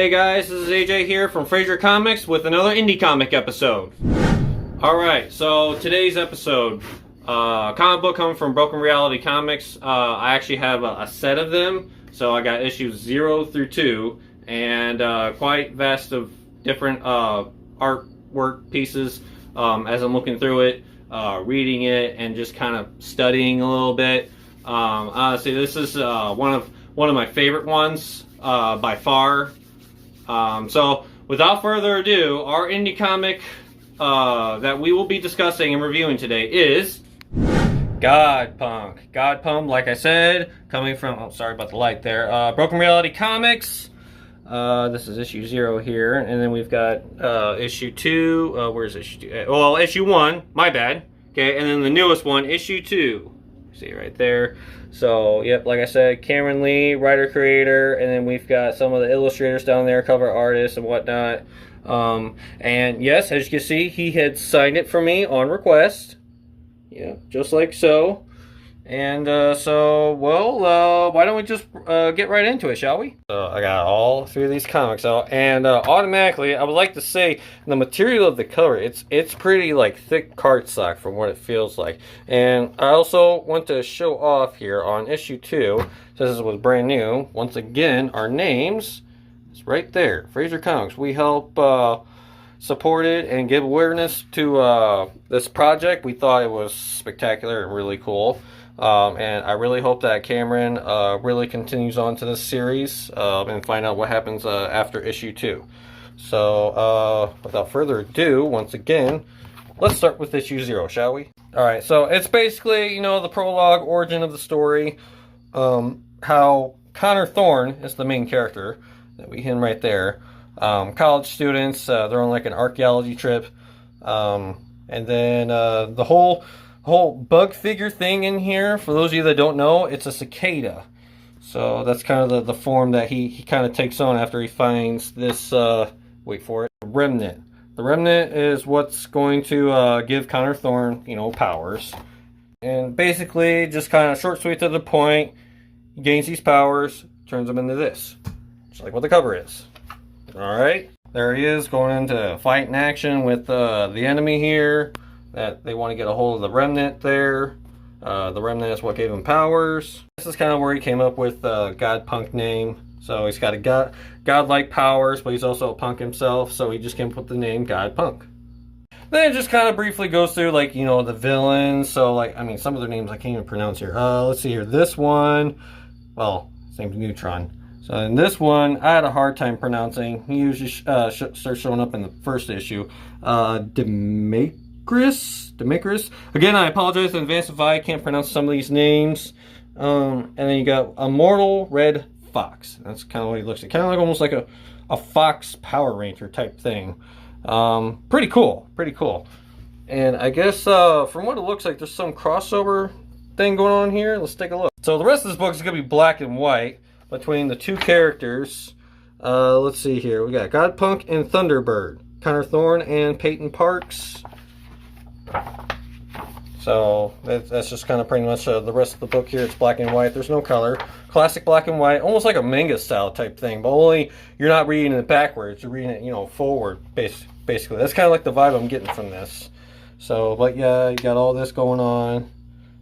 Hey guys, this is AJ here from Fraser Comics with another indie comic episode. Alright, so today's episode, comic book coming from Broken Reality Comics. I actually have a set of them, so I got issues 0 through 2, and quite vast of different artwork pieces as I'm looking through it, reading it, and just kind of studying a little bit. Honestly, this is one of my favorite ones by far. So without further ado, our indie comic that we will be discussing and reviewing today is Godpunk. Godpunk, like I said, coming from, oh, sorry about the light there, Broken Reality Comics. This is issue 0 here, and then we've got issue 2. Where's issue 2? Well, issue 1, my bad. Okay, and then the newest one, issue 2. See right there. So, yep, like I said, Cameron Lee, writer-creator, and then we've got some of the illustrators down there, cover artists and whatnot. And yes, as you can see, he had signed it for me on request. Yeah, just like so. And so, well, why don't we just get right into it, shall we? So I got all 3 of these comics out, and automatically, I would like to say the material of the cover, it's pretty like thick cardstock from what it feels like. And I also want to show off here on issue 2, since this was brand new. Once again, our names is right there, Fraser Comics. We help support it and give awareness to this project. We thought it was spectacular and really cool. And I really hope that Cameron really continues on to this series and find out what happens after issue 2. So without further ado, once again, let's start with issue 0, shall we? Alright, so it's basically, you know, the prologue, origin of the story, how Connor Thorne is the main character, that we hit right there. College students, they're on like an archaeology trip, and then the whole bug figure thing in here, for those of you that don't know, it's a cicada. So that's kind of the form that he kind of takes on after he finds this, wait for it, remnant. The remnant is what's going to give Connor Thorne, you know, powers. And basically, just kind of short, sweet, to the point, he gains these powers, turns them into this. Just like what the cover is. Alright, there he is, going into fight in action with the enemy here. That they want to get a hold of the remnant there. The remnant is what gave him powers. This is kind of where he came up with the Godpunk name. So he's got a godlike powers, but he's also a punk himself. So he just came up with the name Godpunk. Then it just kind of briefly goes through, like, you know, the villains. So, like, I mean, some of their names I can't even pronounce here. Let's see here. This one, well, his name's Neutron. So in this one, I had a hard time pronouncing. He usually starts showing up in the first issue. Demetrius. Again, I apologize in advance if I can't pronounce some of these names. And then you got Immortal Red Fox. That's kind of what he looks like. Kind of like almost like a Fox Power Ranger type thing. Pretty cool. Pretty cool. And I guess from what it looks like, there's some crossover thing going on here. Let's take a look. So the rest of this book is going to be black and white between the 2 characters. Let's see here. We got Godpunk and Thunderbird. Connor Thorne and Peyton Parks. So that's just kind of pretty much the rest of the book here. It's black and white. There's no color. Classic black and white, almost like a manga style type thing, but only you're not reading it backwards. You're reading it, you know, forward, basically. That's kind of like the vibe I'm getting from this. So, but yeah, you got all this going on.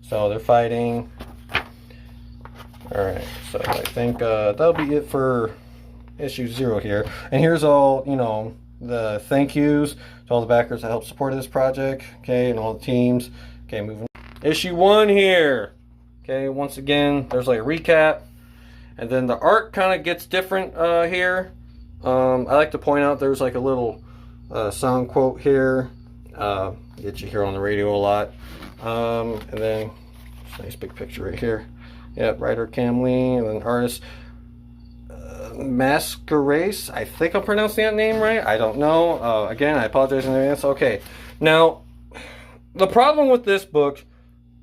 So they're fighting. All right. So I think that'll be it for issue 0 here. And here's all, you know, the thank yous to all the backers that helped support this project, okay, and all the teams. Okay, moving on. Issue 1 here. Okay, once again, there's like a recap, and then the art kind of gets different here. I like to point out there's like a little sound quote here. Get you here on the radio a lot. And then nice big picture right here. Yep, writer Cam Lee, and then artist Masquerace. I think I'm pronouncing that name right. I don't know. Again, I apologize in advance. Okay, now the problem with this book,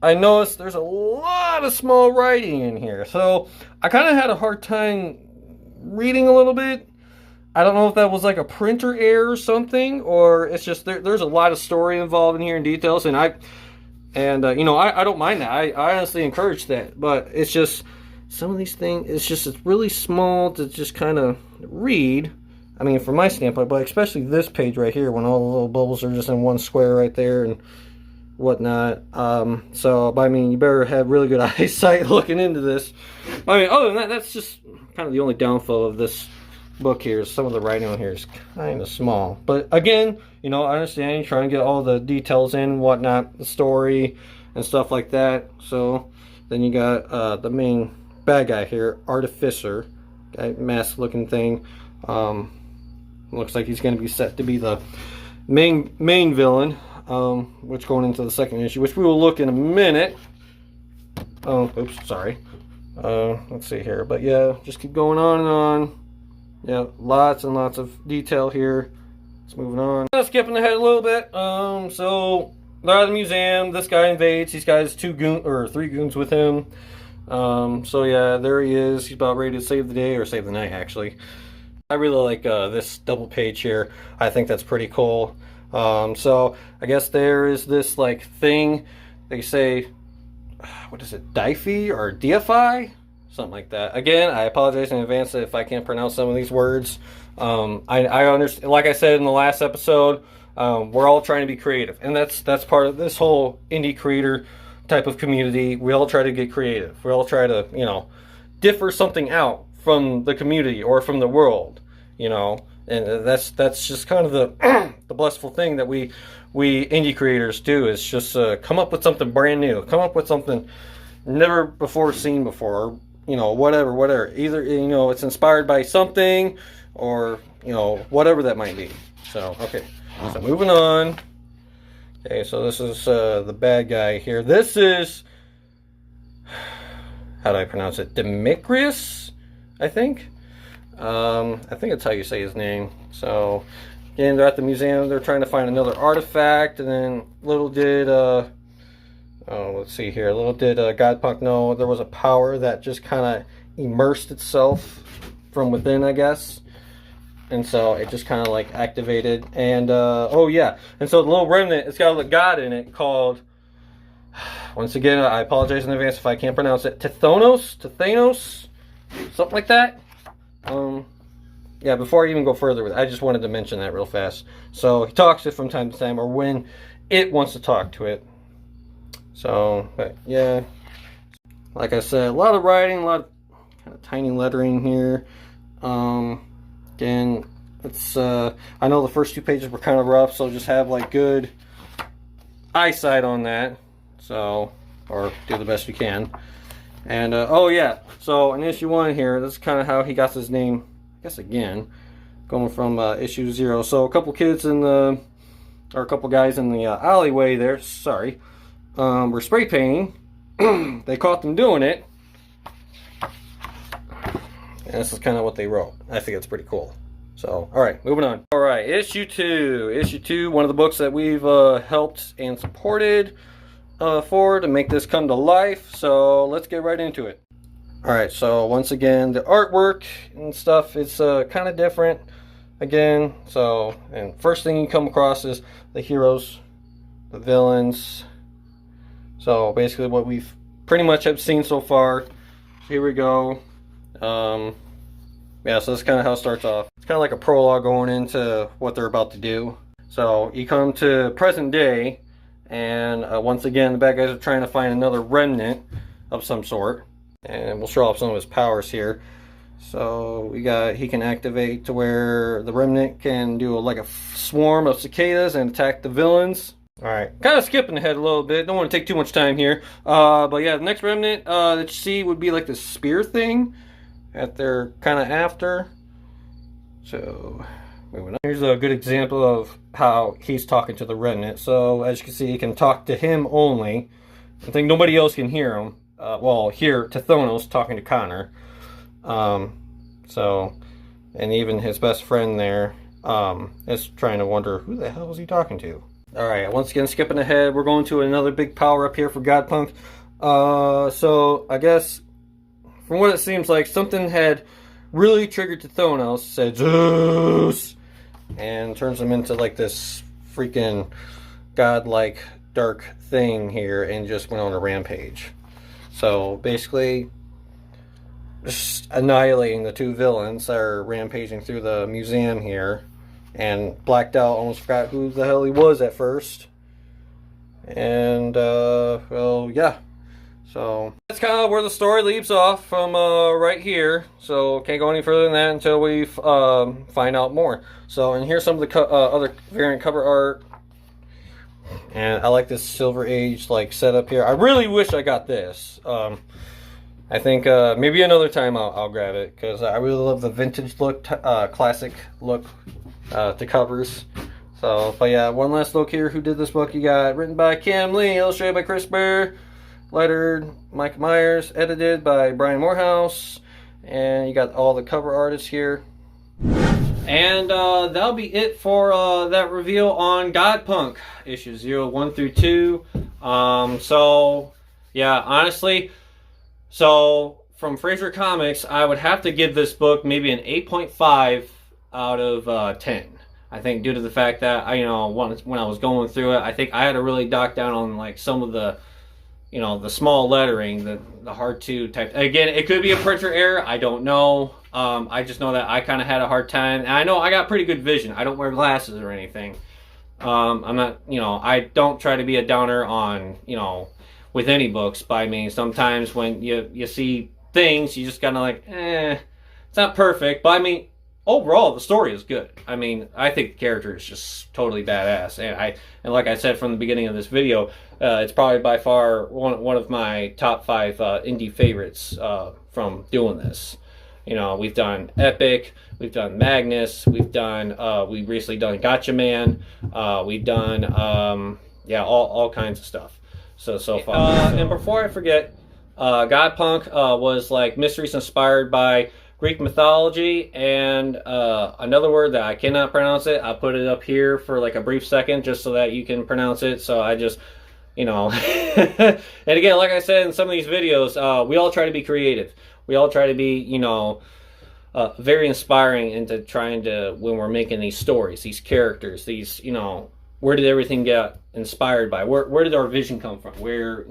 I noticed there's a lot of small writing in here, so I kind of had a hard time reading a little bit. I don't know if that was like a printer error or something, or it's just there's a lot of story involved in here and details, and you know, I don't mind that. I honestly encourage that, but it's just some of these things, it's really small to just kind of read. I mean, from my standpoint, but especially this page right here, when all the little bubbles are just in one square right there and whatnot. So, I mean, you better have really good eyesight looking into this. I mean, other than that, that's just kind of the only downfall of this book here. Some of the writing on here is kind of small. But again, you know, I understand you're trying to get all the details in and whatnot, the story and stuff like that. So, then you got the main bad guy here, Artificer, mask looking thing. Looks like he's going to be set to be the main villain, which going into the second issue, which we will look in a minute. Oh, oops, sorry. Let's see here, but yeah, just keep going on and on. Yeah, lots and lots of detail here. Let's moving on. Skipping ahead a little bit. So they're at the museum. This guy invades. He's got his three goons with him. So yeah, there he is. He's about ready to save the day, or save the night, actually. I really like this double page here. I think that's pretty cool. So I guess there is this like thing they say, what is it, Diffie or Deify? Something like that. Again, I apologize in advance if I can't pronounce some of these words. I understand, like I said in the last episode, we're all trying to be creative, and that's part of this whole indie creator type of community. We all try to get creative. We all try to, you know, differ something out from the community or from the world, you know, and that's just kind of the the blissful thing that we indie creators do, is just come up with something brand new, come up with something never before seen before, you know, whatever, either, you know, it's inspired by something, or, you know, whatever that might be. So okay, so moving on. Okay, so this is the bad guy here. This is, how do I pronounce it, Demetrius, I think it's how you say his name. So again, they're at the museum, they're trying to find another artifact, and then little did let's see here, little did Godpunk know there was a power that just kind of immersed itself from within, I guess, and so it just kind of like activated. And oh yeah, and so the little remnant, it's got a god in it called, once again, I apologize in advance if I can't pronounce it, Tithanos, something like that. Yeah, before I even go further with it, I just wanted to mention that real fast. So he talks to it from time to time, or when it wants to talk to it. So, but yeah, like I said, a lot of writing, a lot of kind of tiny lettering here. Again, it's I know the first two pages were kind of rough, so just have like good eyesight on that. So, or do the best you can. And oh yeah, so in issue 1 here, this is kind of how he got his name, I guess, again, going from issue 0. So a couple kids in the, or a couple guys in the alleyway there, sorry, were spray painting. They caught them doing it, and this is kind of what they wrote. I think it's pretty cool. So, alright, moving on. Alright, issue 2. Issue 2, one of the books that we've helped and supported for to make this come to life. So let's get right into it. Alright, so once again, the artwork and stuff is kind of different again. So, and first thing you come across is the heroes, the villains. So basically what we've pretty much have seen so far. Here we go. Yeah, so that's kind of how it starts off. It's kind of like a prologue going into what they're about to do. So you come to present day, and once again the bad guys are trying to find another remnant of some sort, and we'll show off some of his powers here. So we got, he can activate to where the remnant can do like a swarm of cicadas and attack the villains. Alright, kind of skipping ahead a little bit, don't want to take too much time here, but yeah, the next remnant that you see would be like the spear thing that they're kind of after. So moving on. Here's a good example of how he's talking to the remnant. So as you can see, he can talk to him only. I think nobody else can hear him. Well, hear Tithanos talking to Connor. So, and even his best friend there is trying to wonder, who the hell was he talking to? Alright, once again, skipping ahead, we're going to another big power up here for Godpunk. So, I guess, from what it seems like, something had really triggered Tithanos, said Zeus, and turns him into like this freaking godlike dark thing here, and just went on a rampage. So basically, just annihilating the two villains that are rampaging through the museum here, and blacked out, almost forgot who the hell he was at first. And well, yeah, so that's kind of where the story leaves off from right here. So can't go any further than that until we find out more. So, and here's some of the other variant cover art. And I like this Silver Age like setup here. I really wish I got this. I think maybe another time I'll grab it, because I really love the vintage look, classic look to covers. So, but yeah, one last look here. Who did this book? You got written by Cam Lee, illustrated by Chris Burr, lettered Mike Myers, edited by Brian Morehouse, and you got all the cover artists here. And that'll be it for that reveal on Godpunk issues 1 through 2. So yeah, honestly, so from Fraser Comics, I would have to give this book maybe an 8.5 out of 10. I think due to the fact that when I was going through it, I think I had to really dock down on like some of the the small lettering, the hard to type. Again, it could be a printer error. I don't know. I just know that I kind of had a hard time. And I know I got pretty good vision. I don't wear glasses or anything. I'm not, I don't try to be a downer on, with any books. But I mean, sometimes when you see things, you just kind of like, it's not perfect. But I mean, overall, the story is good. I mean, I think the character is just totally badass. And like I said from the beginning of this video, it's probably by far one of my top 5 indie favorites from doing this. We've done Epic, we've done Magnus, we've recently done Gotcha Man, we've done all kinds of stuff. So far. And before I forget, Godpunk was like mysteries inspired by Greek mythology, and another word that I cannot pronounce it. I'll put it up here for like a brief second just so that you can pronounce it. So I just, and again, like I said in some of these videos, we all try to be creative. We all try to be, very inspiring into trying to, when we're making these stories, these characters, these, where did everything get inspired by? Where did our vision come from? Where,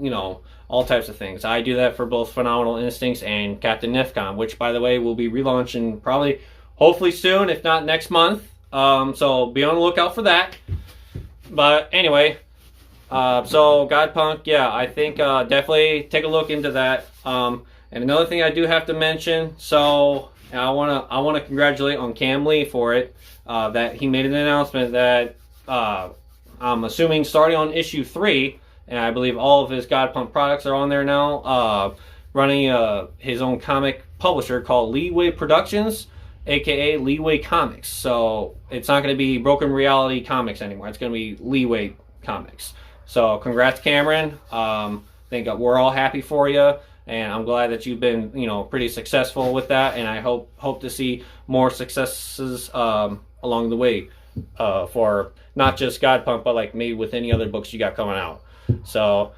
all types of things. I do that for both Phenomenal Instincts and Captain Nifcon, which, by the way, will be relaunching probably, hopefully soon, if not next month. So be on the lookout for that. But anyway, so Godpunk, yeah, I think definitely take a look into that. And another thing I do have to mention, so I wanna congratulate on Cam Lee for it. That he made an announcement that I'm assuming starting on issue 3. And I believe all of his Godpunk products are on there now. Running his own comic publisher called Leeway Productions, aka Leeway Comics. So it's not going to be Broken Reality Comics anymore. It's going to be Leeway Comics. So congrats, Cameron. I think we're all happy for you, and I'm glad that you've been pretty successful with that. And I hope to see more successes along the way for not just Godpunk, but like maybe with any other books you got coming out. So,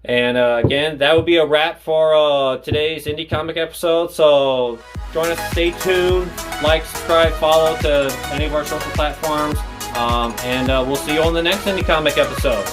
and again, that would be a wrap for today's indie comic episode. So join us, stay tuned, like, subscribe, follow to any of our social platforms, and we'll see you on the next indie comic episode.